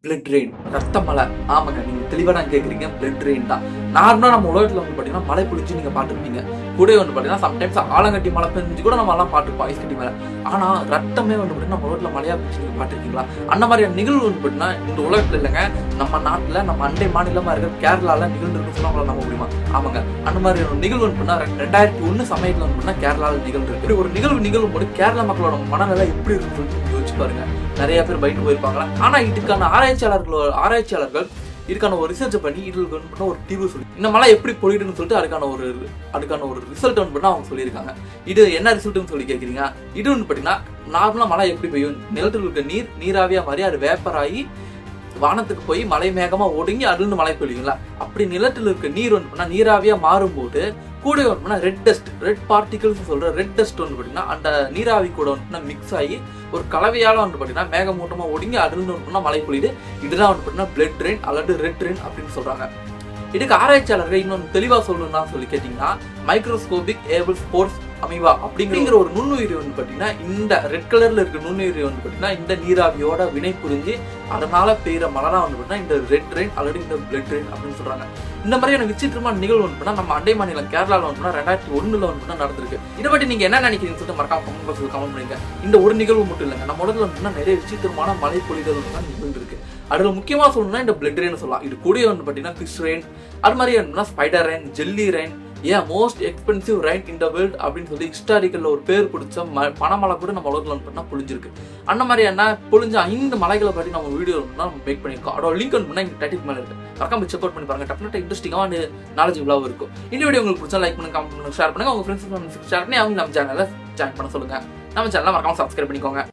Blood rain, ரத்த மழை. ஆமாங்க, நீங்க தெளிவா நான் கேக்குறீங்க. பிளட் ரெயின் தான். நார்மலா நம்ம உலகத்துல வந்து பாத்தீங்கன்னா மழை பொழிச்சு நீங்க பாத்துருப்பீங்க. கூட வந்து பாத்தீங்கன்னா சம்டைம்ஸ் ஆலங்கட்டி மழை பெஞ்சு கூட நம்ம எல்லாம் பாத்துருப்போம், ஐஸ் கட்டி மழை. ஆனா ரத்தமே வந்து பாத்தீங்கன்னா நம்ம உலகத்துல மழையா பெஞ்சு நீங்க பாத்துருக்கீங்களா? அந்த மாதிரியான நிகழ்வு வந்து பாத்தீங்கன்னா இந்த உலகத்துல இல்லைங்க, நம்ம நாட்டுல நம்ம அண்டை மாநிலமா இருக்கிற கேரளால நிகழ்ந்துருக்கு சொன்னா உங்களால நம்ப முடியுமா? ஆமாங்க, அந்த மாதிரி ஒரு நிகழ்வு வந்து பாத்தீங்கன்னா 2001 சமயத்துல வந்து பாத்தீங்கன்னா கேரளால நிகழ்ந்து இப்படி ஒரு நிகழ்வும் போது கேரளா மக்களோட மனநிலை எப்படி இருக்குன்னு சொல்லிட்டு யோசிச்சு பாருங்க. நிறைய பேர் பயந்து போயிருப்பாங்களா? ஆனா இதுக்கான ஆராய்ச்சியாளர்கள் இதுக்கான ஒரு ரிசர்ச் பண்ணி இதுக்கு வந்து ஒரு தீர்வு சொல்லி இந்த மழை எப்படி பொழியுதுன்னு சொல்லிட்டு அதுக்கான ஒரு ரிசல்ட் வந்து அவங்க சொல்லியிருக்காங்க. இது என்ன ரிசல்ட்னு சொல்லி கேட்குறீங்க? இது வந்து பார்த்தீங்கன்னா நார்மலா மழை எப்படி பெய்யும், நிலத்தில் இருக்க நீராவியா மாதிரி அது வேப்பராகி வானத்துக்கு போய் மலை மேகமா ஒடுங்கி அதுல மழை பெய்யுங்களா? அப்படி நிலத்தில் இருக்க நீர் வந்து நீராவியா மாறும்போது கூட வந்து ரெட் பார்ட்டிகல்ஸ் சொல்ற ரெட் டஸ்ட் வந்து பார்த்தீங்கன்னா அந்த நீராவி கூட வந்து மிக்ஸ் ஆகி ஒரு கலவையால வந்து பார்த்தீங்கன்னா மேகமூட்டமா ஒடுங்கி அதுல வந்து மழை பொழியுது. இதுதான் வந்து பார்த்தீங்கன்னா பிளட் ரெயின் அல்லது ரெட் ரெயின் அப்படின்னு சொல்றாங்க. இதுக்கு ஆராய்ச்சியாளர்கள் இன்னொன்று தெளிவா சொல்லணும்னா சொல்லி கேட்டீங்கன்னா மைக்ரோஸ்கோபிக் ஏபிள் ஸ்போர்ட்ஸ் அமீபா அப்படிங்கிற ஒரு நுண்ணுயிரி வந்து பார்த்தீங்கன்னா இந்த ரெட் கலர்ல இருக்க நுண்ணுயிரி வந்து பார்த்தீங்கன்னா இந்த நீராவியோட வினை புரிஞ்சு அதனால பெய்கிற மழை தான் வந்து பார்த்தீங்கன்னா இந்த ரெட் ரெயின் அல்லது இந்த பிளட் ரெயின் அப்படின்னு சொல்றாங்க. இந்த மாதிரியான விசித்திரமான நிகழ்வு வந்து நம்ம அண்டை மாநிலம் கேரளாவில் வந்து 2001 வந்து நடந்திருக்கு. இதை பற்றி நீங்க என்ன நினைக்கிறீங்கன்னு சொல்லிட்டு மறக்காம கமெண்ட் பாக்ஸ்ல கமெண்ட் பண்ணுங்க. இந்த ஒரு நிகழ்வு மட்டும் இல்லைங்க, நம்ம உலகத்துல வந்து நிறைய விசித்திரமான மழை பொழிதல் வந்து நிகழ்ந்துருக்கு. அதுல முக்கியமா சொல்லணும்னா இந்த பிளட் ரெயின் சொல்லலாம். இது கூட வந்து பார்த்தீங்கன்னா ஃபிஷ் ரெயின், அது மாதிரி spider rain, jelly rain, most expensive rain in the world அப்படின்னு சொல்லி ஹிஸ்டாரிக்கல்ல ஒரு பேர் பிடிச்ச பனமழை கூட நம்ம உலகத்துல வந்து பொழிஞ்சிருக்கு. அந்த மாதிரி என்ன பொழிஞ்ச 5 மலைகளை பற்றி நம்ம வீடியோ மேக் பண்ணியிருக்கோம். அதோட லிங்க் வந்து இங்க டைட்டில் மேல இருக்கு, மறக்காம செக் அவுட் பண்ணி பாருங்க. டெஃபினட்டா இன்ட்ரெஸ்டிங்கான நாலேஜபிளாவும் இருக்கும். இந்த வீடியோ உங்களுக்கு பிடிச்சா லைக் பண்ணுங்க, கமெண்ட் பண்ணுங்க, ஷேர் பண்ணுங்க. உங்க ஃப்ரெண்ட்ஸ் ஷேர் பண்ணி அவங்க நம்ம சேனலை ஜாயின் பண்ண சொல்லுங்க. நம்ம சேனலை மறக்காம சப்ஸ்கிரைப் பண்ணிக்கோங்க.